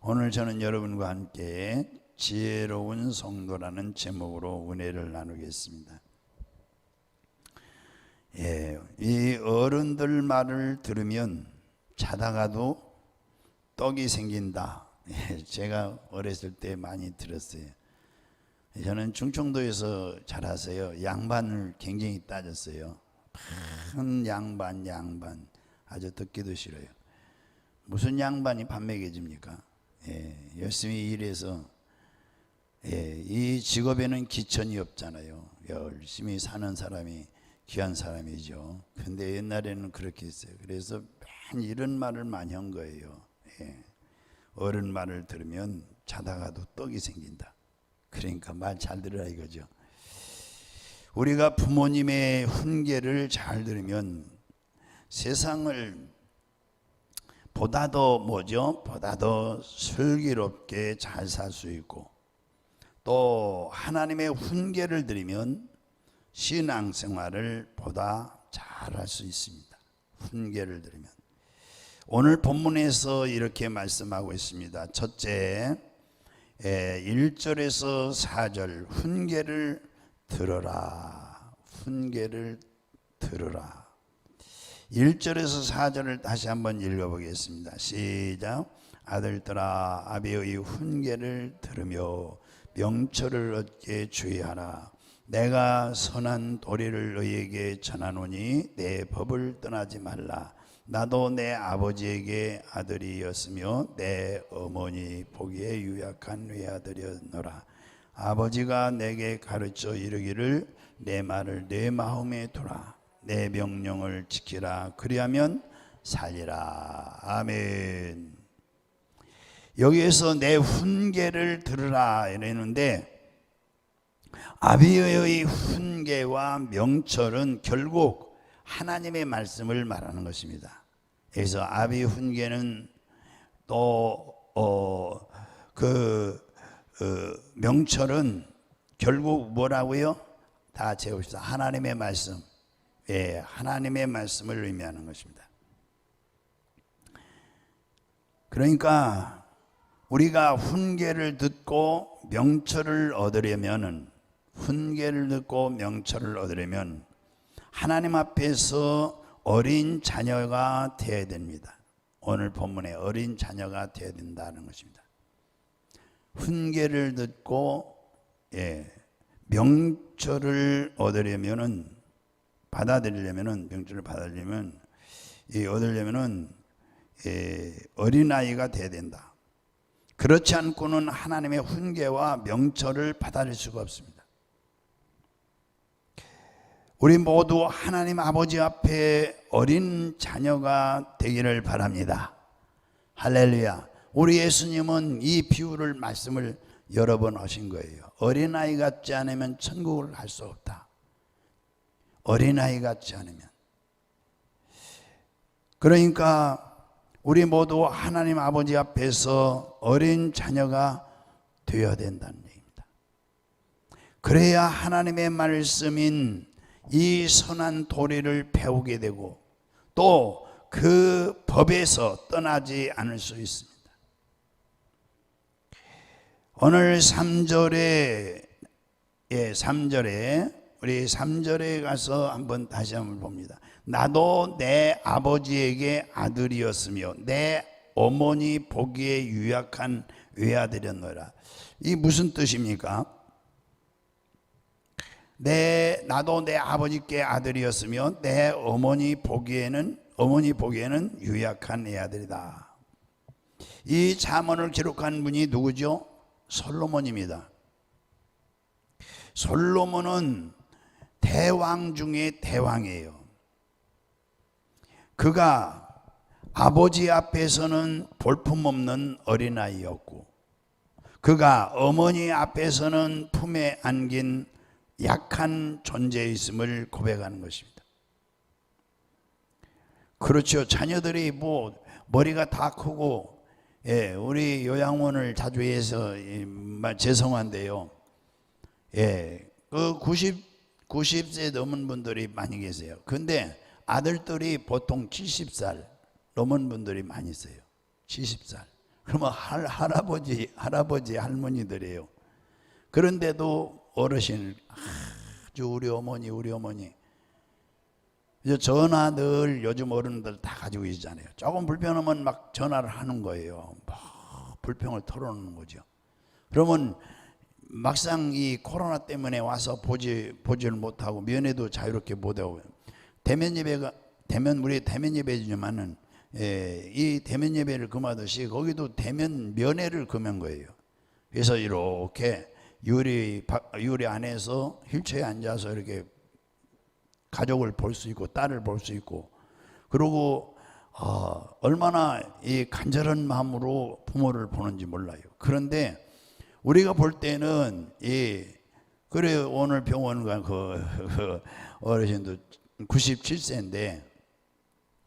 오늘 저는 여러분과 함께 지혜로운 성도라는 제목으로 은혜를 나누겠습니다. 이 어른들 말을 들으면 자다가도 떡이 생긴다. 제가 어렸을 때 많이 들었어요. 저는 충청도에서 자라서요, 양반을 굉장히 따졌어요. 큰 양반 아주 듣기도 싫어요. 무슨 양반이 밥 먹여줍니까? 열심히 일해서 이 직업에는 기천이 없잖아요. 열심히 사는 사람이 귀한 사람이죠. 근데 옛날에는 그렇게 했어요. 그래서 맨 이런 말을 많이 한 거예요. 어른 말을 들으면 자다가도 떡이 생긴다. 그러니까 말 잘 들으라 이거죠. 우리가 부모님의 훈계를 잘 들으면 세상을 보다 더 슬기롭게 잘 살 수 있고, 또 하나님의 훈계를 들으면 신앙생활을 보다 잘할 수 있습니다. 훈계를 들으면. 오늘 본문에서 이렇게 말씀하고 있습니다. 첫째, 1절에서 4절 훈계를 들어라. 훈계를 들어라. 1절에서 4절을 다시 한번 읽어보겠습니다. 시작. 아들들아, 아비의 훈계를 들으며 명철을 얻게 주의하라. 내가 선한 도리를 너희에게 전하노니 내 법을 떠나지 말라. 나도 내 아버지에게 아들이었으며 내 어머니 보기에 유약한 외아들이었노라. 아버지가 내게 가르쳐 이르기를 내 말을 내 마음에 두라. 내 명령을 지키라. 그리하면 살리라. 아멘. 여기에서 내 훈계를 들으라 이랬는데, 아비의 훈계와 명철은 결국 하나님의 말씀을 말하는 것입니다. 그래서 아비 훈계는 또 명철은 결국 뭐라고요? 다 채웁시다. 하나님의 말씀. 하나님의 말씀을 의미하는 것입니다. 그러니까 우리가 훈계를 듣고 명철을 얻으려면, 하나님 앞에서 어린 자녀가 되어야 됩니다. 오늘 본문에 어린 자녀가 되어야 된다는 것입니다. 훈계를 듣고 명철을 받아들이려면 어린아이가 되어야 된다. 그렇지 않고는 하나님의 훈계와 명철을 받아들일 수가 없습니다. 우리 모두 하나님 아버지 앞에 어린 자녀가 되기를 바랍니다. 할렐루야. 우리 예수님은 이 비유를 말씀을 여러 번 하신 거예요. 어린아이 같지 않으면 천국을 갈 수 없다. 어린아이 같지 않으면. 그러니까 우리 모두 하나님 아버지 앞에서 어린 자녀가 되어야 된다는 얘기입니다. 그래야 하나님의 말씀인 이 선한 도리를 배우게 되고 또 그 법에서 떠나지 않을 수 있습니다. 오늘 3절에 우리 3절에 가서 다시 한번 봅니다. 나도 내 아버지에게 아들이었으며 내 어머니 보기에 유약한 외아들이었노라. 이 무슨 뜻입니까? 나도 내 아버지께 아들이었으며 내 어머니 보기에는 유약한 애아들이다. 이 잠언을 기록한 분이 누구죠? 솔로몬입니다. 솔로몬은 대왕 중에 대왕이에요. 그가 아버지 앞에서는 볼품없는 어린아이였고, 그가 어머니 앞에서는 품에 안긴 약한 존재있음을 고백하는 것입니다. 그렇죠. 자녀들이 머리가 다 크고, 우리 요양원을 자주 해서 죄송한데요. 그 90세 넘은 분들이 많이 계세요. 근데 아들들이 보통 70살 넘은 분들이 많이 있어요. 70살. 그러면 할아버지 할머니들이에요. 그런데도 어르신, 아주 우리 어머니 이제 전화 늘 요즘 어른들 다 가지고 있잖아요. 조금 불편하면 막 전화를 하는 거예요. 막 불평을 털어놓는 거죠. 그러면 막상 이 코로나 때문에 와서 보지를 못하고 면회도 자유롭게 못하고, 대면 예배가 우리 대면 예배지만은 이 대면 예배를 금하듯이 거기도 대면 면회를 금한 거예요. 그래서 이렇게 유리 안에서 휠체어에 앉아서 이렇게 가족을 볼 수 있고 딸을 볼 수 있고, 그리고 얼마나 이 간절한 마음으로 부모를 보는지 몰라요. 그런데 우리가 볼 때는 그래 오늘 병원 간 그 어르신도 97세인데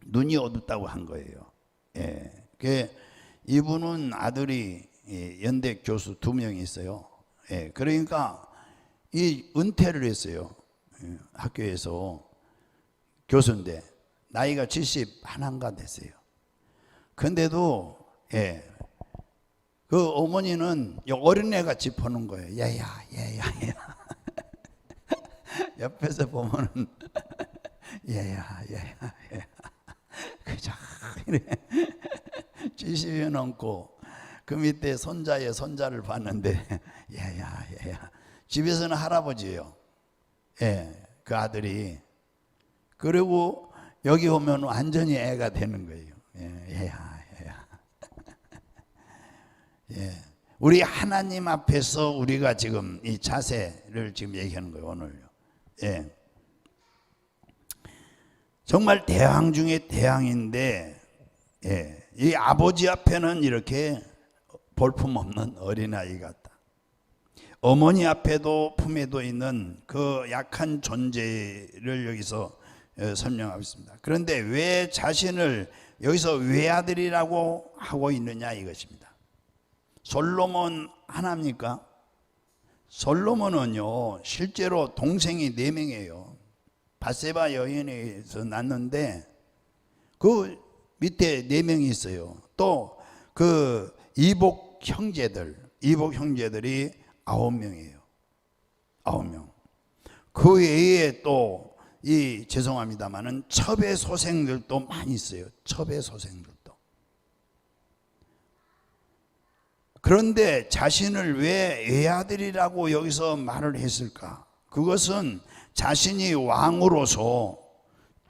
눈이 어둡다고 한 거예요. 이분은 아들이 연대 교수 2명이 있어요. 그러니까 이 은퇴를 했어요. 학교에서 교수인데 나이가 71인가 됐어요. 근데도 그 어머니는 어린애 같이 보는 거예요. 얘야. 옆에서 보면은 얘야. 그저 이래 70이 넘고 그 밑에 손자를 봤는데 얘야. 집에서는 할아버지예요. 그 아들이. 그리고 여기 오면 완전히 애가 되는 거예요. 얘야. 우리 하나님 앞에서 우리가 지금 이 자세를 지금 얘기하는 거예요, 오늘요. 정말 대왕 중에 대왕인데, 이 아버지 앞에는 이렇게 볼품없는 어린아이 같다. 어머니 앞에도 품에도 있는 그 약한 존재를 여기서 설명하고 있습니다. 그런데 왜 자신을 여기서 외아들이라고 하고 있느냐 이것입니다. 솔로몬 하나입니까? 솔로몬은요 실제로 동생이 4명이에요. 밧세바 여인에서 낳는데 그 밑에 4명이 있어요. 또 그 이복 형제들이 9명이에요. 9명. 그 외에 또 죄송합니다만은 첩의 소생들도 많이 있어요. 첩의 소생들도. 그런데 자신을 왜 외아들이라고 여기서 말을 했을까? 그것은 자신이 왕으로서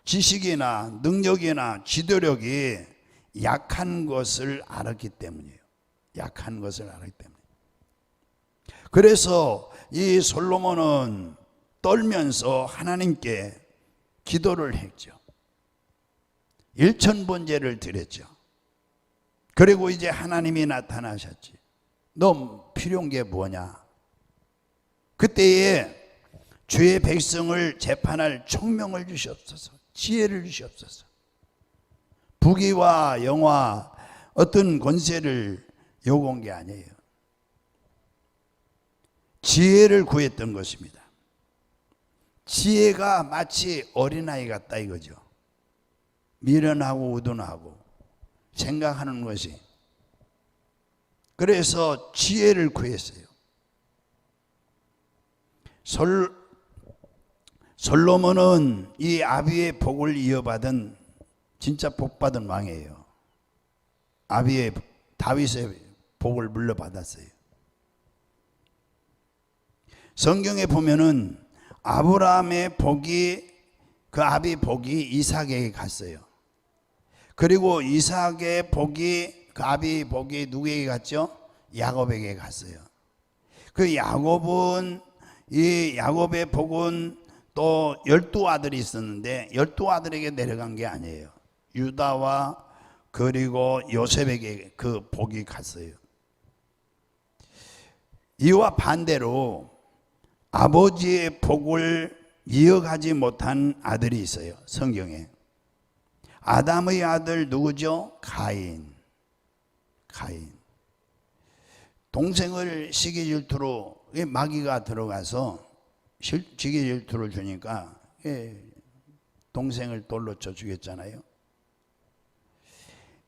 지식이나 능력이나 지도력이 약한 것을 알았기 때문이에요. 약한 것을 알았기 때문에. 그래서 이 솔로몬은 떨면서 하나님께 기도를 했죠. 일천번제를 드렸죠. 그리고 이제 하나님이 나타나셨지. 너 필요한 게 뭐냐? 그때에 주의 백성을 재판할 총명을 주시옵소서, 지혜를 주시옵소서. 부귀와 영화 어떤 권세를 요구한 게 아니에요. 지혜를 구했던 것입니다. 지혜가 마치 어린아이 같다 이거죠. 미련하고 우둔하고 생각하는 것이. 그래서 지혜를 구했어요. 솔로몬은 이 아비의 복을 이어받은 진짜 복받은 왕이에요. 아비의 다윗의 복을 물려받았어요. 성경에 보면은 아브라함의 복이 그 아비 복이 이삭에게 갔어요. 그리고 이삭의 복이 그 아비 복이 누구에게 갔죠? 야곱에게 갔어요. 그 야곱의 복은 또 12아들이 있었는데 12아들에게 내려간 게 아니에요. 유다와 그리고 요셉에게 그 복이 갔어요. 이와 반대로 아버지의 복을 이어가지 못한 아들이 있어요. 성경에. 아담의 아들 누구죠? 가인. 동생을 시기 질투로 마귀가 들어가서 시기 질투를 주니까 동생을 돌로 쳐 죽였잖아요.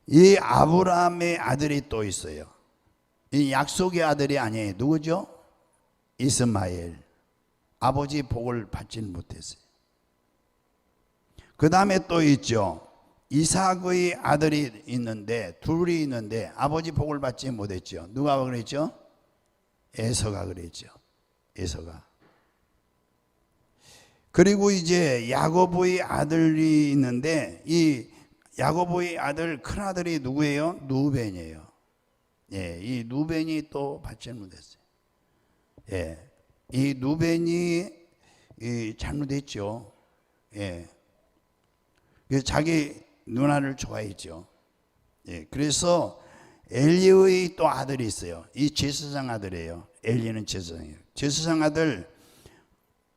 이 아브라함의 아들이 또 있어요. 이 약속의 아들이 아니에요. 누구죠? 이스마엘. 아버지 복을 받지는 못했어요. 그 다음에 또 있죠. 이삭의 아들이 있는데, 둘이 있는데 아버지 복을 받지 못했죠. 누가 그랬죠? 에서가 그랬죠. 에서가. 그리고 이제 야고보의 아들이 있는데, 이 야고보의 아들, 큰 아들이 누구예요? 누벤이에요. 예, 이 누벤이 또 받지는 못했어요. 예, 이 누벤이 잘못했죠. 예, 자기 누나를 좋아했죠. 예, 그래서 엘리의 또 아들이 있어요. 이 제사장 아들이에요. 엘리는 제사장이에요. 제사장 아들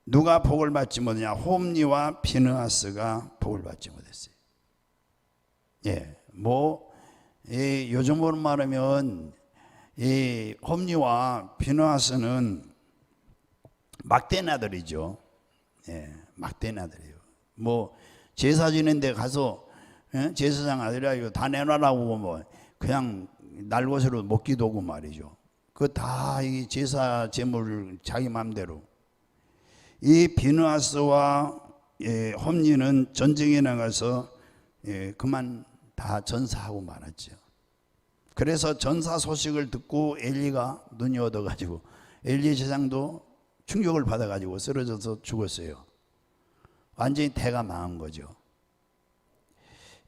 누가 복을 받지 못하냐? 홈리와 비느하스가 복을 받지 못했어요. 예, 요즘으로 말하면 이 홈리와 비느하스는 막된 아들이죠. 예, 막된 아들이에요. 제사 지는데 가서 제사장 아들이라 이거 다 내놔라고 그냥 날것으로 먹기도 하고 말이죠. 그 다 이 제사 제물을 자기 마음대로. 이 비느하스와 홈리는 전쟁에 나가서 그만 다 전사하고 말았죠. 그래서 전사 소식을 듣고 엘리가 눈이 어두워가지고 엘리 제사장도 충격을 받아가지고 쓰러져서 죽었어요. 완전히 대가 망한 거죠.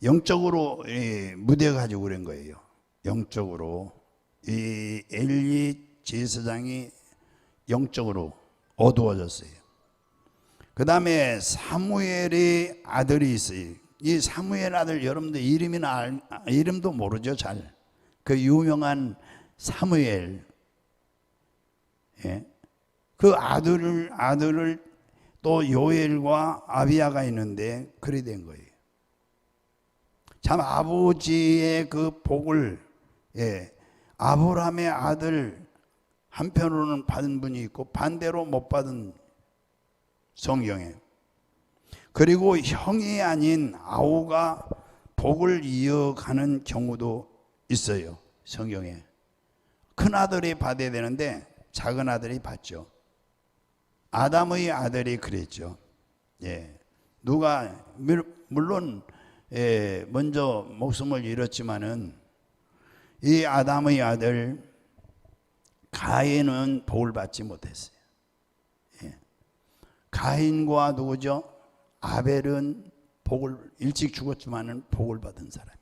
영적으로 무뎌가지고 그런 거예요. 영적으로 이 엘리 제사장이 영적으로 어두워졌어요. 그 다음에 사무엘의 아들이 있어요. 이 사무엘 아들 여러분들 이름도 모르죠. 잘. 그 유명한 사무엘. 예. 그 아들을 또 요엘과 아비야가 있는데 그리 된 거예요. 참 아버지의 그 복을 아브라함의 아들 한편으로는 받은 분이 있고 반대로 못 받은 성경에. 그리고 형이 아닌 아우가 복을 이어가는 경우도 있어요. 성경에. 큰 아들이 받아야 되는데 작은 아들이 받죠. 아담의 아들이 그랬죠. 예. 물론 먼저 목숨을 잃었지만은 이 아담의 아들 가인은 복을 받지 못했어요. 예. 가인과 누구죠? 아벨은 복을 일찍 죽었지만은 복을 받은 사람이에요.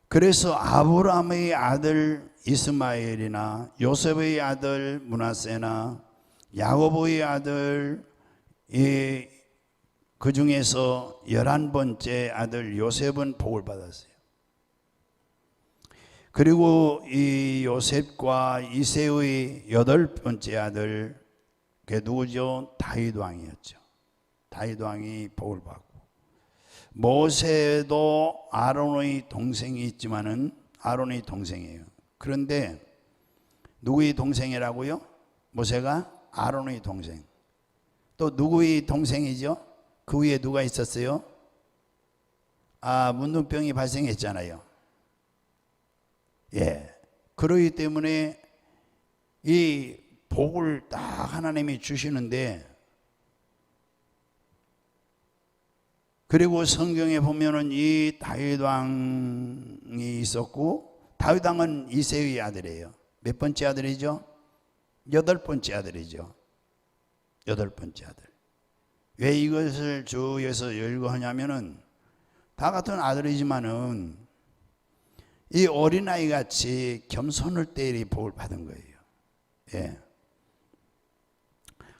그래서 아브라함의 아들 이스마엘이나 요셉의 아들 므낫세나 야고보의 아들 그 중에서 11번째 아들 요셉은 복을 받았어요. 그리고 이 요셉과 이새의 8번째 아들 그게 누구죠? 다윗 왕이었죠. 다윗 왕이 복을 받고, 모세도 아론의 동생이 있지만은 아론의 동생이에요. 그런데 누구의 동생이라고요? 모세가 아론의 동생. 또 누구의 동생이죠? 그 위에 누가 있었어요? 문둥병이 발생했잖아요. 예. 그러기 때문에 이 복을 딱 하나님이 주시는데, 그리고 성경에 보면은 이 다윗 왕이 있었고, 다윗 왕은 이새의 아들이에요. 몇 번째 아들이죠? 8번째 아들이죠. 8번째 아들. 왜 이것을 주에서 열거하냐면은 다 같은 아들이지만은 이 어린아이 같이 겸손을 때리 복을 받은 거예요. 예.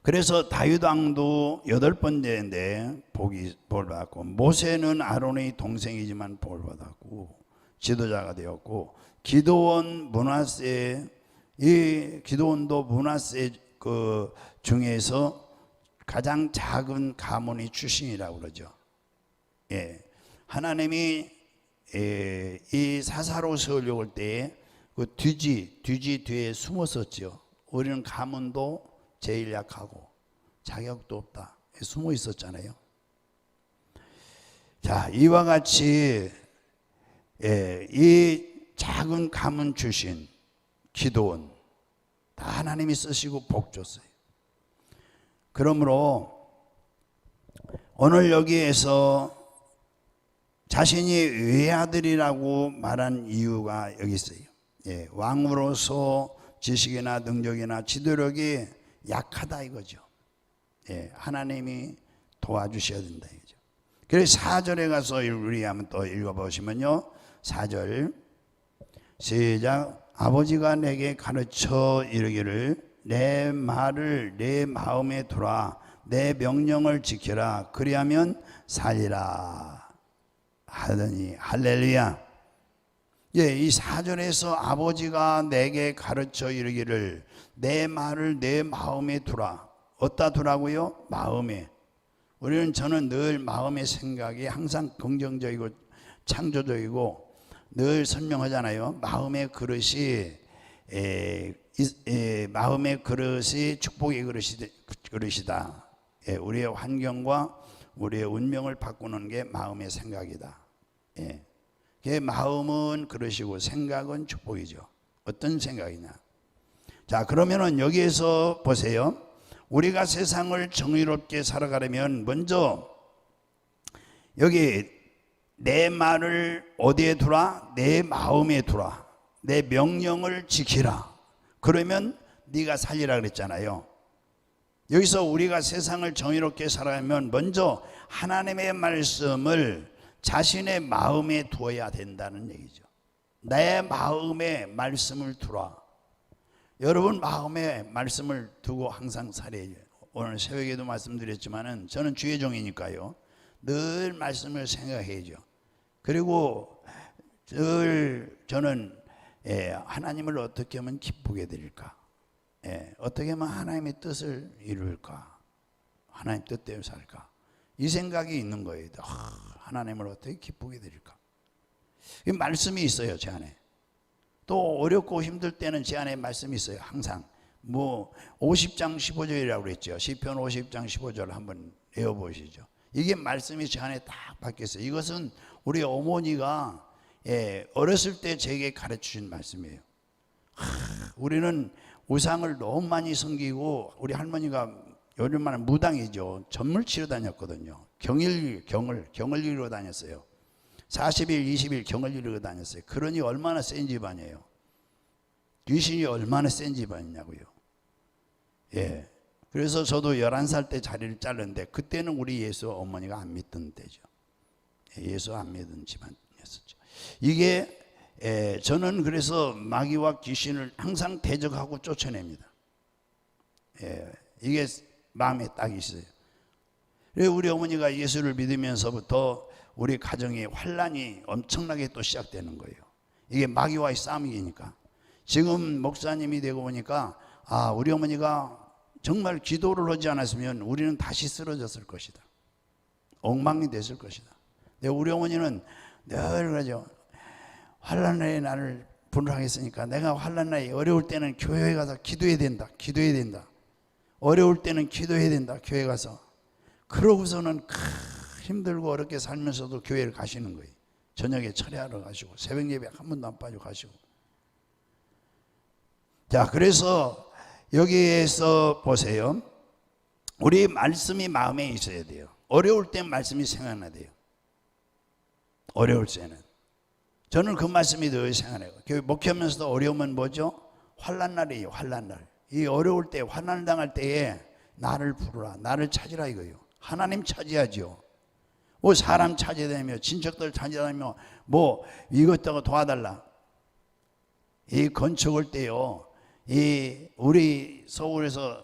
그래서 다윗 왕도 8번째인데 복을 받았고, 모세는 아론의 동생이지만 복을 받았고 지도자가 되었고, 기드온도 므낫세 그 중에서 가장 작은 가문의 출신이라고 그러죠. 예. 하나님이 이 사사로 세우려고 할 때에 그 뒤지 뒤에 숨었었죠. 우리는 가문도 제일 약하고 자격도 없다. 숨어 있었잖아요. 자, 이와 같이 이 작은 가문 출신 기드온 다 하나님이 쓰시고 복 줬어요. 그러므로 오늘 여기에서 자신이 외아들이라고 말한 이유가 여기 있어요. 왕으로서 지식이나 능력이나 지도력이 약하다 이거죠. 하나님이 도와주셔야 된다 이거죠. 그래서 4절에 가서 우리 한번 또 읽어보시면요, 4절 시작. 아버지가 내게 가르쳐 이르기를 내 말을 내 마음에 두라, 내 명령을 지키라, 그리하면 살리라 하더니. 할렐루야. 이 4절에서 아버지가 내게 가르쳐 이르기를 내 말을 내 마음에 두라. 어디다 두라고요? 마음에. 저는 늘 마음의 생각이 항상 긍정적이고 창조적이고 늘 설명하잖아요. 마음의 그릇이 마음의 그릇이 축복의 그릇이다. 우리의 환경과 우리의 운명을 바꾸는 게 마음의 생각이다. 마음은 그릇이고 생각은 축복이죠. 어떤 생각이냐? 자, 그러면은 여기에서 보세요. 우리가 세상을 정의롭게 살아가려면 먼저 여기 내 말을 어디에 두라? 내 마음에 두라. 내 명령을 지키라. 그러면 네가 살리라 그랬잖아요. 여기서 우리가 세상을 정의롭게 살아가면 먼저 하나님의 말씀을 자신의 마음에 두어야 된다는 얘기죠. 내 마음에 말씀을 두라. 여러분 마음에 말씀을 두고 항상 살아야죠. 오늘 새벽에도 말씀드렸지만은 저는 주의 종이니까요. 늘 말씀을 생각해야죠. 그리고 늘 저는 하나님을 어떻게 하면 기쁘게 드릴까? 어떻게 하면 하나님의 뜻을 이룰까? 하나님 뜻대로 살까? 이 생각이 있는 거예요. 하나님을 어떻게 기쁘게 드릴까? 이 말씀이 있어요, 제 안에. 또 어렵고 힘들 때는 제 안에 말씀이 있어요. 항상 50장 15절이라고 그랬죠. 시편 50장 15절 한번 외워보시죠. 이게 말씀이 제 안에 딱 박혔어요. 이것은 우리 어머니가 어렸을 때 제게 가르쳐준 말씀이에요. 우리는 우상을 너무 많이 섬기고 우리 할머니가 요즘 말하면 무당이죠. 전물 치러 다녔거든요. 경을 이루러 다녔어요. 40일 20일 경을 이루러 다녔어요. 그러니 얼마나 센 집안이에요. 귀신이 얼마나 센 집안이냐고요. 그래서 저도 11살 때 자리를 잘랐는데 그때는 우리 예수 어머니가 안 믿던 때죠. 예수 안 믿던 집안이었었죠. 이게 저는 그래서 마귀와 귀신을 항상 대적하고 쫓아냅니다. 이게 마음에 딱 있어요. 우리 어머니가 예수를 믿으면서부터 우리 가정에 환란이 엄청나게 또 시작되는 거예요. 이게 마귀와의 싸움이니까. 지금 목사님이 되고 보니까 우리 어머니가 정말 기도를 하지 않았으면 우리는 다시 쓰러졌을 것이다. 엉망이 됐을 것이다. 근데 우리 어머니는 늘 그러죠. 환란에 나를 분노하겠으니까 내가 환란에 어려울 때는 교회에 가서 기도해야 된다. 기도해야 된다. 어려울 때는 기도해야 된다. 교회 가서. 그러고서는 힘들고 어렵게 살면서도 교회를 가시는 거예요. 저녁에 철회하러 가시고 새벽 예배 한 번도 안 빠지고 가시고. 자, 그래서 여기에서 보세요. 우리 말씀이 마음에 있어야 돼요. 어려울 때 말씀이 생각나야 돼요. 어려울 때는. 저는 그 말씀이 늘 생각나요. 교회 목회하면서도 어려우면 뭐죠? 환난날이에요. 환난날. 이 어려울 때 환난을 당할 때에 나를 부르라. 나를 찾으라 이거예요. 하나님 찾아야죠. 사람 찾아다니며 친척들 찾아다니며 이것저것 도와달라. 이 건축할 때요. 우리 서울에서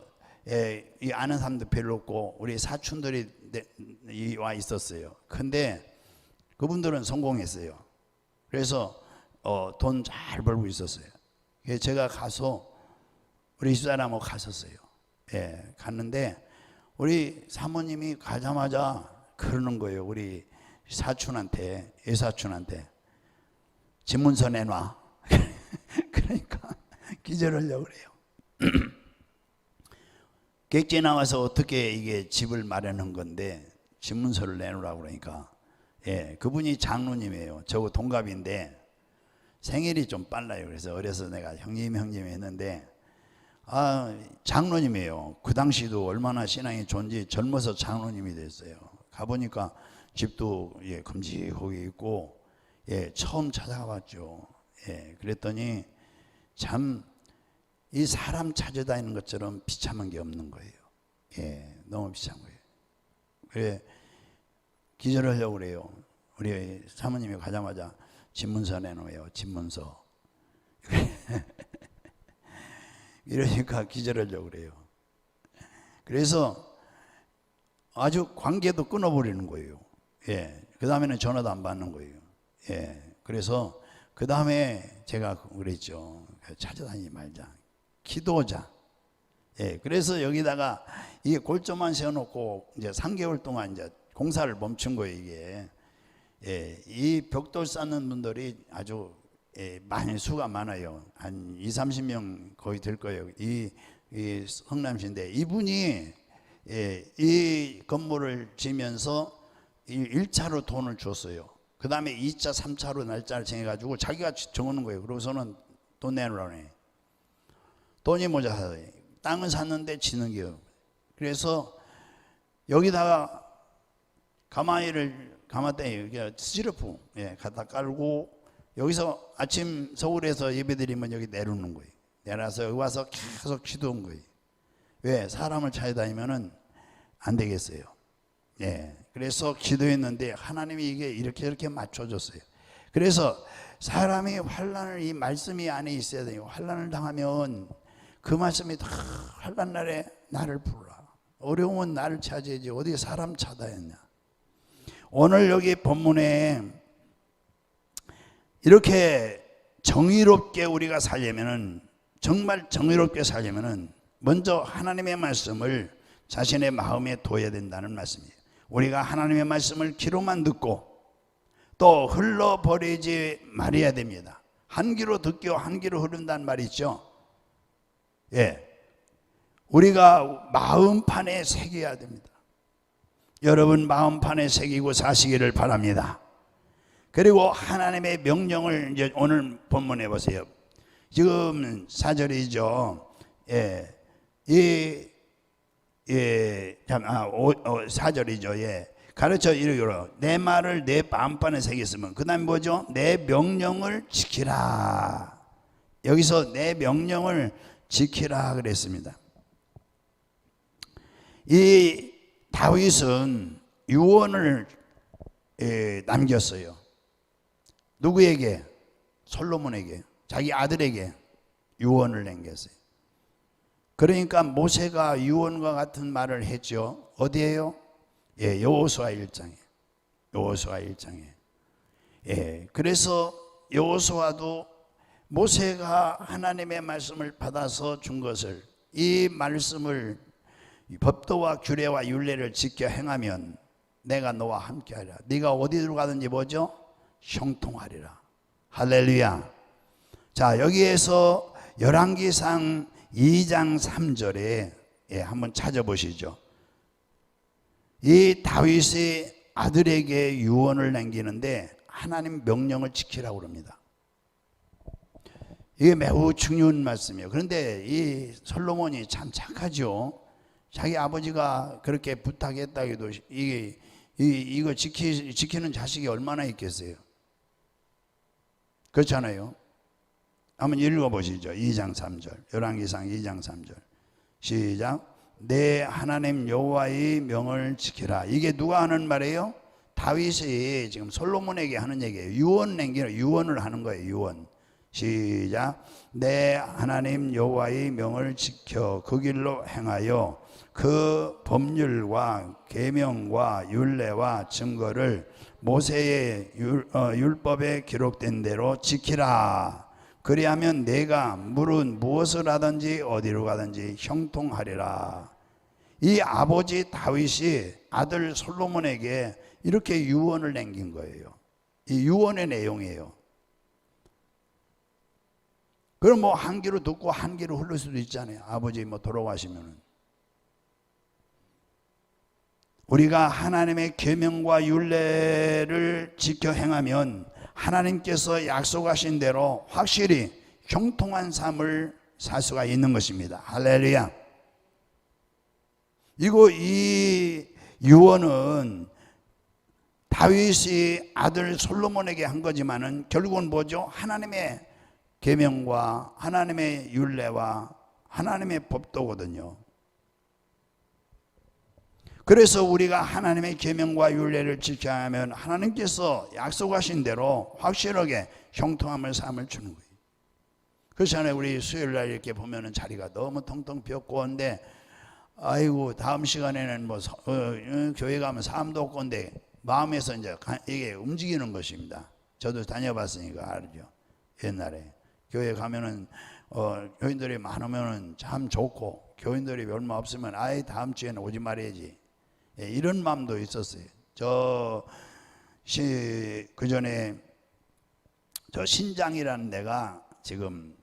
이 아는 사람도 별로 없고 우리 사촌들이 와 있었어요. 근데 그분들은 성공했어요. 그래서 돈 잘 벌고 있었어요. 그래서 제가 가서 우리 집사람하고 갔었어요. 갔는데 우리 사모님이 가자마자 그러는 거예요. 우리 사촌한테, 애사촌한테 집문서 내놔. 그러니까 기절하려고 그래요. 객지에 나와서 어떻게 이게 집을 마련한 건데 집문서를 내놓으라고 그러니까 예, 그분이 장로님이에요. 저하고 동갑인데 생일이 좀 빨라요. 그래서 어려서 내가 형님 했는데 장로님이에요. 그 당시도 얼마나 신앙이 좋은지 젊어서 장로님이 됐어요. 가보니까 집도 금지하게 있고 처음 찾아가봤죠. 그랬더니 참 이 사람 찾아다니는 것처럼 비참한 게 없는 거예요. 너무 비참한 거예요. 그래 기절하려고 그래요. 우리 사모님이 가자마자 집문서 내놓아요. 집문서. 이러니까 기절하려고 그래요. 그래서 아주 관계도 끊어버리는 거예요. 그 다음에는 전화도 안 받는 거예요. 그래서 그 다음에 제가 그랬죠. 찾아다니지 말자. 기도자. 그래서 여기다가 이게 골조만 세워놓고 이제 3개월 동안 이제 공사를 멈춘 거예요, 이게. 이 벽돌 쌓는 분들이 아주 많이 수가 많아요. 한 20-30명 거의 될 거예요. 이 성남시인데 이분이 이 건물을 지면서 1차로 돈을 줬어요. 그 다음에 2차, 3차로 날짜를 정해가지고 자기가 정하는 거예요. 그러고서는 돈 내놓으라고 해. 돈이 모자라서 땅을 샀는데 지는 게요. 그래서 여기다가 가마떼 스티로폼 갖다 깔고 여기서 아침 서울에서 예배드리면 여기 내려오는 거예요. 내려서 여기 와서 계속 기도한 거예요. 왜? 사람을 찾아다니면은 안 되겠어요. 그래서 기도했는데 하나님이 이게 이렇게 맞춰줬어요. 그래서 사람이 환난을 이 말씀이 안에 있어야 돼요. 환난을 당하면 그 말씀이 다 환난 날에 나를 부르라. 어려움은 나를 찾아야지 어디 사람 찾아야냐. 오늘 여기 본문에 이렇게 정의롭게 우리가 살려면은 정말 정의롭게 살려면은 먼저 하나님의 말씀을 자신의 마음에 둬야 된다는 말씀이에요. 우리가 하나님의 말씀을 귀로만 듣고 또 흘러버리지 말아야 됩니다. 한 귀로 듣고 한 귀로 흐른다는 말이 있죠. 우리가 마음판에 새겨야 됩니다. 여러분 마음판에 새기고 사시기를 바랍니다. 그리고 하나님의 명령을 이제 오늘 본문에 보세요. 지금 4절이죠. 4절이죠. 가르쳐 이르기로 내 말을 내 마음판에 새겼으면 그 다음에 뭐죠? 내 명령을 지키라. 여기서 내 명령을 지키라 그랬습니다. 이 다윗은 유언을 남겼어요. 누구에게? 솔로몬에게, 자기 아들에게 유언을 남겼어요. 그러니까 모세가 유언과 같은 말을 했죠. 어디에요? 여호수아 1장에. 여호수아 1장에. 그래서 여호수아도 모세가 하나님의 말씀을 받아서 준 것을, 이 말씀을 법도와 규례와 율례를 지켜 행하면 내가 너와 함께하리라. 네가 어디로 가든지 뭐죠? 형통하리라. 할렐루야. 자, 여기에서 열왕기상 2장 3절에 한번 찾아보시죠. 이 다윗의 아들에게 유언을 남기는데 하나님 명령을 지키라고 그럽니다. 이게 매우 중요한 말씀이에요. 그런데 이 솔로몬이 참 착하죠. 자기 아버지가 그렇게 부탁했다 해도 이거 지키는 자식이 얼마나 있겠어요? 그렇잖아요. 한번 읽어보시죠. 2장 3절. 열왕기상 2장 3절. 시작. 내 하나님 여호와의 명을 지키라. 이게 누가 하는 말이에요? 다윗이 지금 솔로몬에게 하는 얘기예요. 유언을 하는 거예요. 유언. 시작. 내 하나님 여호와의 명을 지켜 그 길로 행하여 그 법률과 계명과 율례와 증거를 모세의 율법에 기록된 대로 지키라. 그리하면 내가 무엇을 하든지 어디로 가든지 형통하리라. 이 아버지 다윗이 아들 솔로몬에게 이렇게 유언을 남긴 거예요. 이 유언의 내용이에요. 그럼 뭐 한 귀로 듣고 한 귀로 흘릴 수도 있잖아요. 아버지 돌아가시면은. 우리가 하나님의 계명과 율례를 지켜 행하면 하나님께서 약속하신 대로 확실히 형통한 삶을 살 수가 있는 것입니다. 할렐루야. 이 유언은 다윗이 아들 솔로몬에게 한 거지만은 결국은 뭐죠? 하나님의 계명과 하나님의 율례와 하나님의 법도거든요. 그래서 우리가 하나님의 계명과 율례를 지켜야 하면 하나님께서 약속하신 대로 확실하게 형통함을 삶을 주는 거예요. 그렇잖아요. 우리 수요일 날 이렇게 보면은 자리가 너무 텅텅 비었고 한데 아이고 다음 시간에는 뭐 교회 가면 사람도 없고 한데 마음에서 이제 이게 움직이는 것입니다. 저도 다녀봤으니까 알죠. 옛날에 교회 가면은 교인들이 많으면은 참 좋고 교인들이 얼마 없으면 아예 다음 주에는 오지 말아야지. 예, 이런 마음도 있었어요. 그 전에 저 신장이라는 데가 지금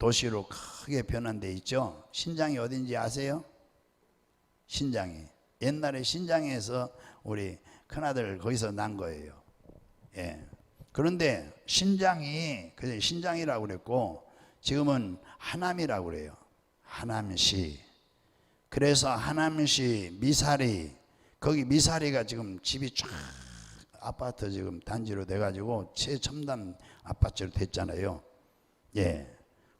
도시로 크게 변한 데 있죠. 신장이 어딘지 아세요? 신장이. 옛날에 신장에서 우리 큰아들 거기서 난 거예요. 예. 그런데 신장이 그냥 신장이라고 그랬고 지금은 하남이라고 그래요. 하남시. 그래서 하남시 미사리, 거기 미사리가 지금 집이 쫙 아파트 지금 단지로 돼가지고 최첨단 아파트로 됐잖아요. 예.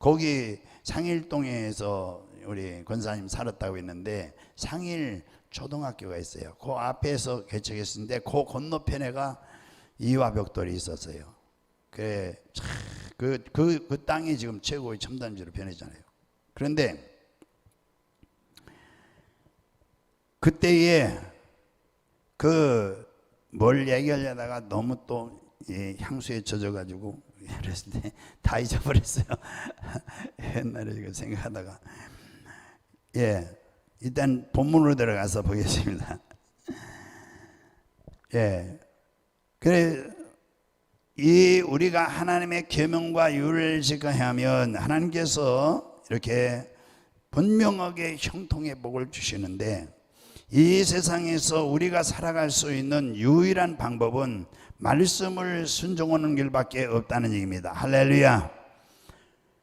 거기 상일동에서 우리 권사님 살았다고 했는데 상일 초등학교가 있어요. 그 앞에서 개척했는데 그 건너편에가 이화벽돌이 있었어요. 그 땅이 지금 최고의 첨단지로 변했잖아요. 그런데 그때에 뭘 얘기하려다가 너무 또 향수에 젖어가지고 그랬을 때 다 잊어버렸어요. 옛날에 이거 생각하다가 일단 본문으로 들어가서 보겠습니다. 그래 우리가 하나님의 계명과 율례를 지켜야 하면 하나님께서 이렇게 분명하게 형통의 복을 주시는데 이 세상에서 우리가 살아갈 수 있는 유일한 방법은 말씀을 순종하는 길밖에 없다는 얘기입니다. 할렐루야.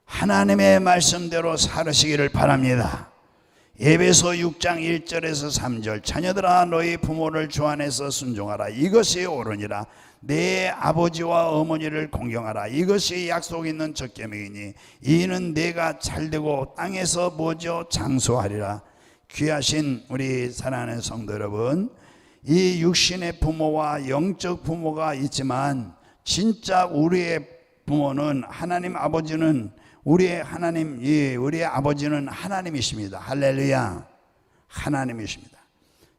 하나님의 말씀대로 살으시기를 바랍니다. 에베소 6장 1절에서 3절 자녀들아 너희 부모를 주 안에서 순종하라. 이것이 옳으니라. 내 아버지와 어머니를 공경하라. 이것이 약속 있는 첫 계명이니 이는 내가 잘되고 땅에서 뭐죠? 장수하리라. 귀하신 우리 사랑하는 성도 여러분, 이 육신의 부모와 영적 부모가 있지만 진짜 우리의 부모는 하나님 아버지는 우리의 아버지는 하나님이십니다. 할렐루야. 하나님이십니다.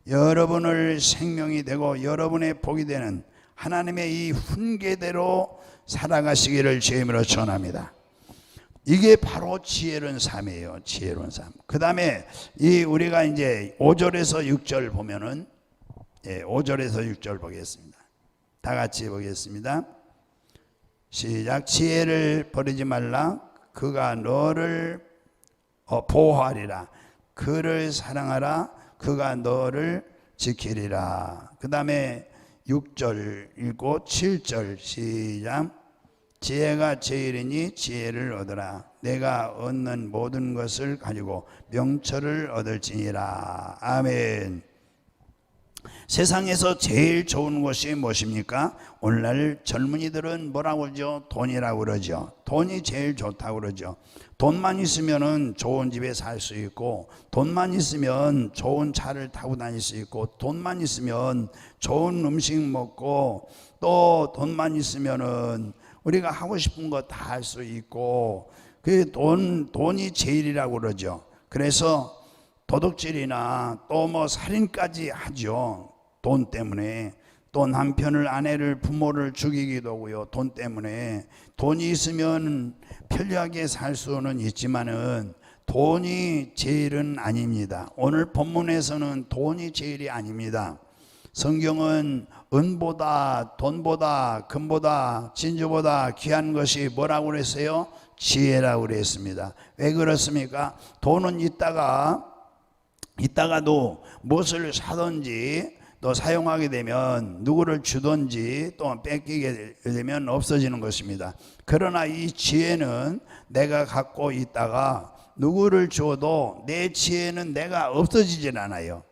여러분을 생명이 되고 여러분의 복이 되는 하나님의 이 훈계대로 살아가시기를 주님으로 전합니다. 이게 바로 지혜로운 삶이에요. 지혜로운 삶. 그 다음에 우리가 이제 5절에서 6절 보면은 5절에서 6절 보겠습니다. 다 같이 보겠습니다. 시작. 지혜를 버리지 말라. 그가 너를 보호하리라. 그를 사랑하라. 그가 너를 지키리라. 그 다음에 6절 읽고 7절 시작. 지혜가 제일이니 지혜를 얻으라. 내가 얻는 모든 것을 가지고 명철을 얻을지니라. 아멘. 세상에서 제일 좋은 것이 무엇입니까? 오늘날 젊은이들은 뭐라고 그러죠? 돈이라고 그러죠. 돈이 제일 좋다고 그러죠. 돈만 있으면 좋은 집에 살 수 있고, 돈만 있으면 좋은 차를 타고 다닐 수 있고, 돈만 있으면 좋은 음식 먹고, 또 돈만 있으면은 우리가 하고 싶은 거 다 할 수 있고, 돈이 제일이라고 그러죠. 그래서 도둑질이나 또 뭐 살인까지 하죠. 돈 때문에. 또 남편을, 아내를, 부모를 죽이기도 하고요. 돈 때문에. 돈이 있으면 편리하게 살 수는 있지만은 돈이 제일은 아닙니다. 오늘 본문에서는 돈이 제일이 아닙니다. 성경은 은보다, 돈보다, 금보다, 진주보다 귀한 것이 뭐라고 그랬어요? 지혜라고 그랬습니다. 왜 그렇습니까? 돈은 있다가도 무엇을 사든지 또 사용하게 되면 누구를 주든지 또 뺏기게 되면 없어지는 것입니다. 그러나 이 지혜는 내가 갖고 있다가 누구를 주어도 내 지혜는 내가 없어지질 않아요.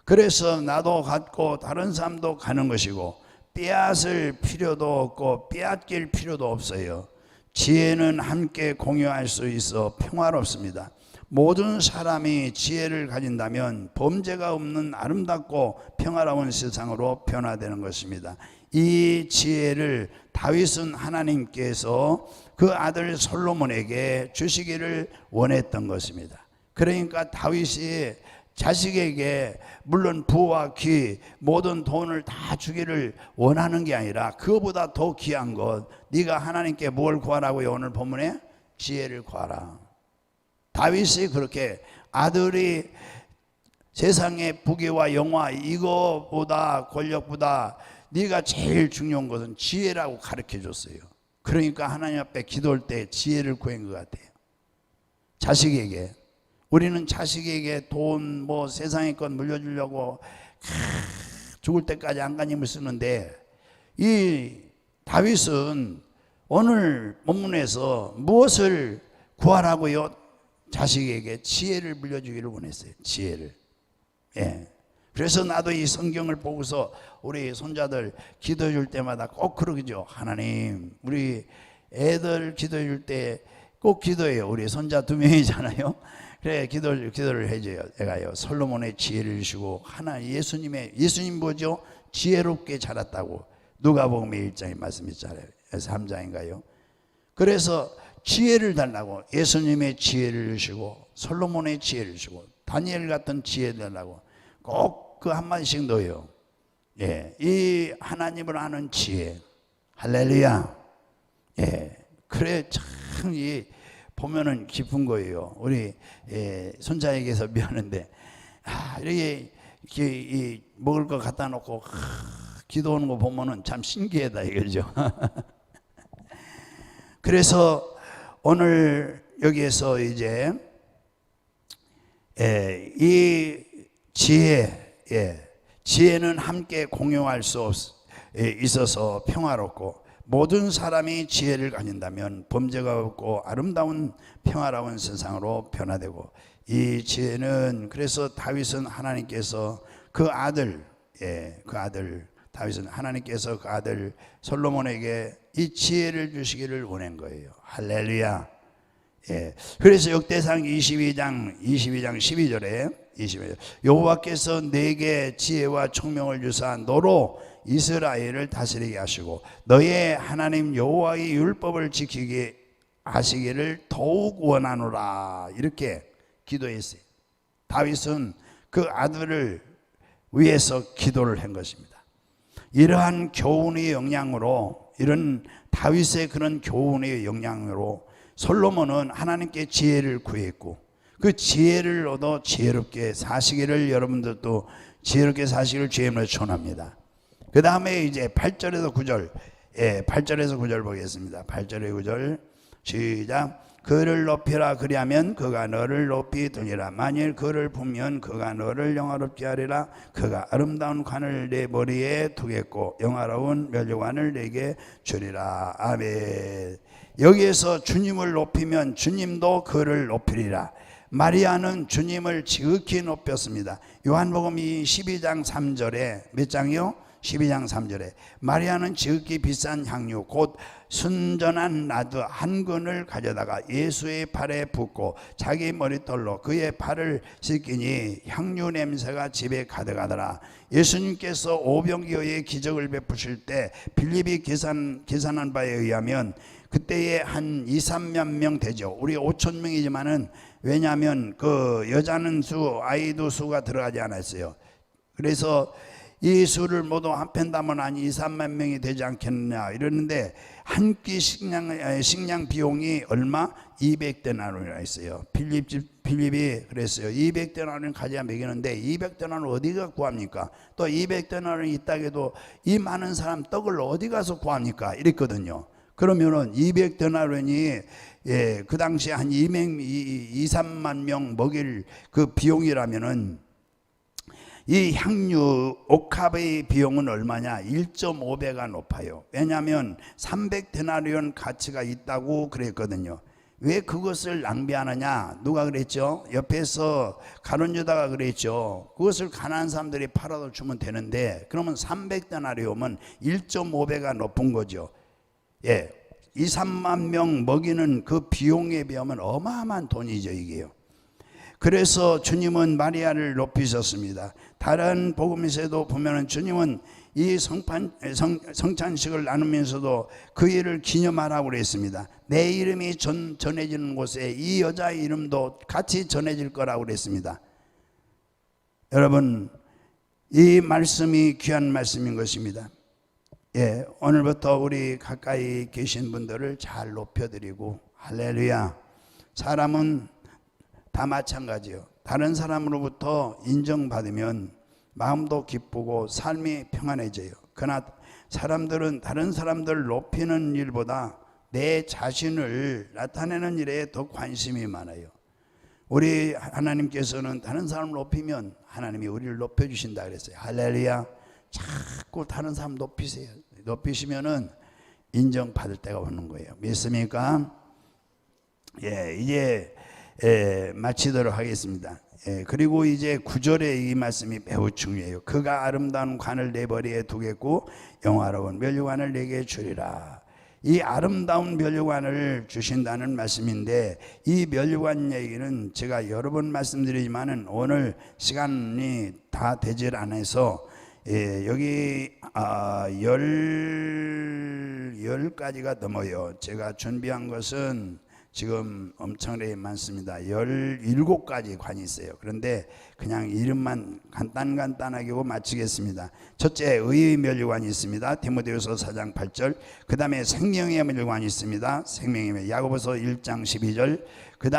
그래서 나도 갖고 다른 사람도 가는 것이고 빼앗을 필요도 없고 빼앗길 필요도 없어요. 지혜는 함께 공유할 수 있어 평화롭습니다. 모든 사람이 지혜를 가진다면 범죄가 없는 아름답고 평화로운 세상으로 변화되는 것입니다. 이 지혜를 다윗은 하나님께서 그 아들 솔로몬에게 주시기를 원했던 것입니다. 그러니까 다윗이 자식에게 물론 부와 귀 모든 돈을 다 주기를 원하는 게 아니라 그거보다 더 귀한 것, 네가 하나님께 뭘 구하라고요? 오늘 본문에 지혜를 구하라. 다윗이 그렇게 아들이 세상의 부귀와 영화 이거보다 권력보다 네가 제일 중요한 것은 지혜라고 가르쳐 줬어요. 그러니까 하나님 앞에 기도할 때 지혜를 구한 것 같아요. 자식에게, 우리는 자식에게 돈 뭐 세상의 것 물려주려고 죽을 때까지 안간힘을 쓰는데 이 다윗은 오늘 본문에서 무엇을 구하라고요? 자식에게 지혜를 물려주기를 원했어요. 지혜를. 예. 그래서 나도 이 성경을 보고서 우리 손자들 기도해 줄 때마다 꼭 그러죠. 하나님, 우리 애들 기도해 줄 때 꼭 기도해요. 우리 손자 2명이잖아요. 그래, 기도를 해줘요. 내가요, 솔로몬의 지혜를 주시고, 예수님 뭐죠? 지혜롭게 자랐다고. 누가복음의 1장의 말씀 있잖아요. 3장인가요? 그래서 지혜를 달라고, 예수님의 지혜를 주시고, 솔로몬의 지혜를 주시고, 다니엘 같은 지혜를 달라고 꼭 그 한마디씩 넣어요. 예, 이 하나님을 아는 지혜. 할렐루야. 예, 그래, 참, 보면은 기쁜 거예요. 우리 손자에게서 미안한데, 이렇게 먹을 거 갖다 놓고 기도하는 거 보면은 참 신기하다 이거죠. 그래서 오늘 여기에서 이제 이 지혜는 함께 공유할 수 있어서 평화롭고 모든 사람이 지혜를 가진다면 범죄가 없고 아름다운 평화로운 세상으로 변화되고 이 지혜는 그래서 다윗은 하나님께서 그 아들 다윗은 하나님께서 그 아들 솔로몬에게 이 지혜를 주시기를 원한 거예요. 할렐루야. 예. 그래서 역대상 22장 12절에 여호와께서 내게 지혜와 총명을 주사 너로 이스라엘을 다스리게 하시고 너의 하나님 여호와의 율법을 지키게 하시기를 더욱 원하노라. 이렇게 기도했어요. 다윗은 그 아들을 위해서 기도를 한 것입니다. 이러한 교훈의 영향으로, 이런 다윗의 그런 교훈의 영향으로 솔로몬은 하나님께 지혜를 구했고 그 지혜를 얻어 지혜롭게 사시기를 여러분들도 지혜롭게 사시기를 주님으로 축원합니다. 그 다음에 이제 8절에서 9절, 8절에서 9절 보겠습니다. 8절에 9절 시작. 그를 높이라 그리하면 그가 너를 높이 드리라. 만일 그를 품면 그가 너를 영화롭게 하리라. 그가 아름다운 관을 내 머리에 두겠고 영화로운 면류관을 내게 주리라. 아멘. 여기에서 주님을 높이면 주님도 그를 높이리라. 마리아는 주님을 지극히 높였습니다. 요한복음 12장 3절에 몇 장이요? 12장 3절에 마리아는 지극히 비싼 향유 곧 순전한 나드 한 근을 가져다가 예수의 발에 붓고 자기 머리털로 그의 발을 씻기니 향유 냄새가 집에 가득하더라. 예수님께서 오병이어의 기적을 베푸실 때 빌립이 계산한 바에 의하면 그때에 한 2, 3만 명 되죠. 우리 5천 명이지만은 왜냐하면 그 여자는 아이도 수가 들어가지 않았어요. 그래서 이 수를 모두 합한다면 한 2, 3만 명이 되지 않겠느냐 이러는데 한 끼 식량 비용이 얼마? 200데나리온이라 했어요. 빌립이 그랬어요. 200데나리온 가져야 먹이는데 200데나리온 어디가 구합니까? 또 200데나리온이 있다고 해도 이 많은 사람 떡을 어디 가서 구합니까? 이랬거든요. 그러면은 200데나리온이 그 당시에 한 2, 3만 명 먹일 그 비용이라면은 이 향유 옥합의 비용은 얼마냐? 1.5배가 높아요. 왜냐하면 300데나리온 가치가 있다고 그랬거든요. 왜 그것을 낭비하느냐? 누가 그랬죠? 옆에서 가룟 유다가 그랬죠. 그것을 가난한 사람들이 팔아서 주면 되는데, 그러면 300데나리온은 1.5배가 높은 거죠. 예, 2, 3만 명 먹이는 그 비용에 비하면 어마어마한 돈이죠, 이게요. 그래서 주님은 마리아를 높이셨습니다. 다른 복음에서도 보면은 주님은 이 성찬식을 나누면서도 그 일을 기념하라고 그랬습니다. 내 이름이 전해지는 곳에 이 여자의 이름도 같이 전해질 거라고 그랬습니다. 여러분, 이 말씀이 귀한 말씀인 것입니다. 예, 오늘부터 우리 가까이 계신 분들을 잘 높여드리고, 할렐루야. 사람은 다 마찬가지요. 다른 사람으로부터 인정받으면 마음도 기쁘고 삶이 평안해져요. 그러나 사람들은 다른 사람들을 높이는 일보다 내 자신을 나타내는 일에 더 관심이 많아요. 우리 하나님께서는 다른 사람을 높이면 하나님이 우리를 높여주신다 그랬어요. 할렐루야. 자꾸 다른 사람 높이세요. 높이시면은 인정받을 때가 오는 거예요. 믿습니까? 예, 이제 마치도록 하겠습니다. 그리고 이제 9절에 이 말씀이 매우 중요해요. 그가 아름다운 관을 내 머리에 두겠고 영화로운 면류관을 내게 주리라. 이 아름다운 면류관을 주신다는 말씀인데, 이 면류관 얘기는 제가 여러 번 말씀드리지만은 오늘 시간이 다 되질 않아서 여기 10가지가 넘어요. 제가 준비한 것은 지금 엄청나게 많습니다. 17가지 관이 있어요. 그런데 그냥 이름만 간단하게 하고 마치겠습니다. 첫째, 의의 면류관이 있습니다. 디모데후서 4장 8절. 그 다음에 생명의 면류관이 있습니다. 생명의 야고보서 1장 12절. 그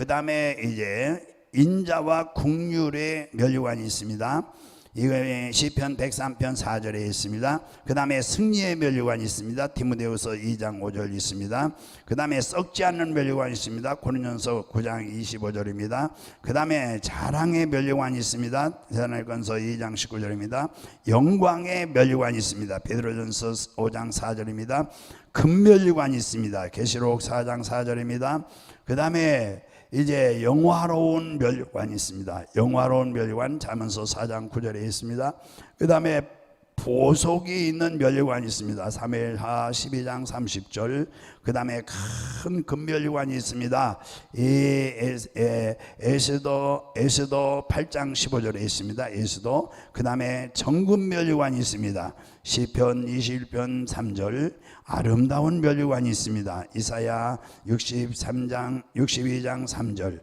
다음에 이제 인자와 국률의 면류관이 있습니다. 이거 시편 103편 4절에 있습니다. 그 다음에 승리의 면류관이 있습니다. 디모데후서 2장 5절 있습니다. 그 다음에 썩지 않는 면류관이 있습니다. 고린도전서 9장 25절입니다. 그 다음에 자랑의 면류관이 있습니다. 데살로니가전서 2장 19절입니다. 영광의 면류관이 있습니다. 베드로전서 5장 4절입니다. 금면류관이 있습니다. 계시록 4장 4절입니다. 그 다음에 이제 영화로운 면류관이 있습니다. 영화로운 면류관 잠언서 4장 9절에 있습니다. 그 다음에 보석이 있는 면류관이 있습니다. 사무엘하 12장 30절. 그 다음에 큰 금면류관이 있습니다. 에스더 8장 15절에 있습니다. 에스더. 그 다음에 정금면류관이 있습니다. 시편 21편 3절. 아름다운 면류관이 있습니다. 이사야 62장 3절.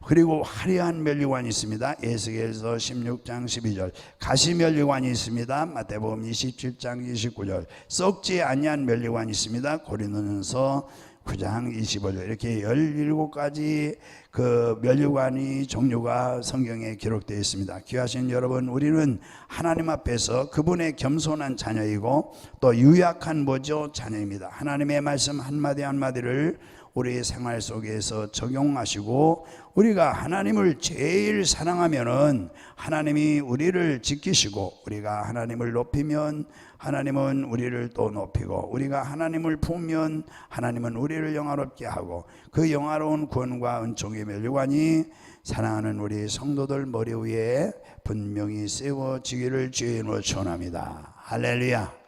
그리고 화려한 면류관이 있습니다. 에스겔서 16장 12절. 가시 면류관이 있습니다. 마태복음 27장 29절. 썩지 아니한 면류관이 있습니다. 고린도전서 9장 25절. 이렇게 17가지 그 면류관이 종류가 성경에 기록되어 있습니다. 귀하신 여러분, 우리는 하나님 앞에서 그분의 겸손한 자녀이고 또 유약한 자녀입니다. 하나님의 말씀 한마디 한마디를 우리 생활 속에서 적용하시고, 우리가 하나님을 제일 사랑하면은 하나님이 우리를 지키시고, 우리가 하나님을 높이면 하나님은 우리를 또 높이고, 우리가 하나님을 품으면 하나님은 우리를 영화롭게 하고, 그 영화로운 구원과 은총의 면류관이 사랑하는 우리 성도들 머리 위에 분명히 세워지기를 주의 이름으로 축원합니다. 할렐루야.